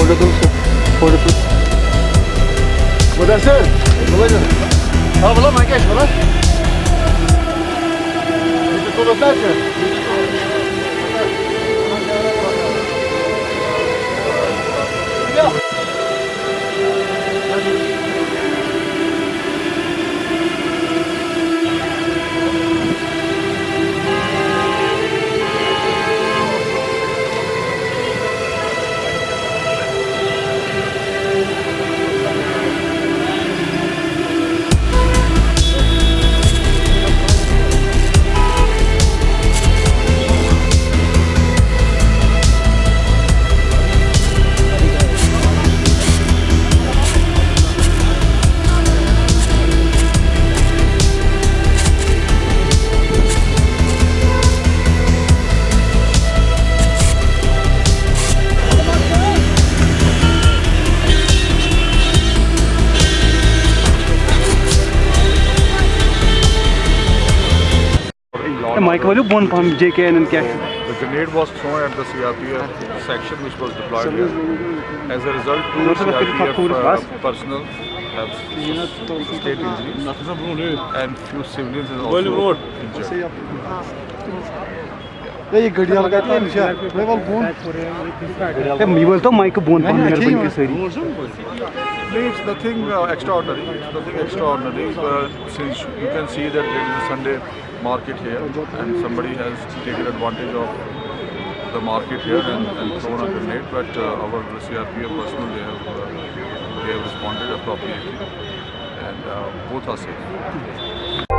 Foldable. Mudassir, babacığım. Ha bula ben geç bula. Bir tutup nerede? Mike value bon pam JKN and cash. The grenade was thrown at the CRPF section which was deployed here. As a result, two CRPF personnel have sustained injuries and few civilians are also injured. ये घड़ियाल का क्या निशा? मैं बोल phone. मैं बोलता हूँ Mike bon pam मेरे बन के सही. It's nothing extraordinary. It's nothing extraordinary. Since you can see that there is a Sunday market here, and somebody has taken advantage of the market here and thrown a grenade. But our CRPF personnel they have responded appropriately, and both are safe.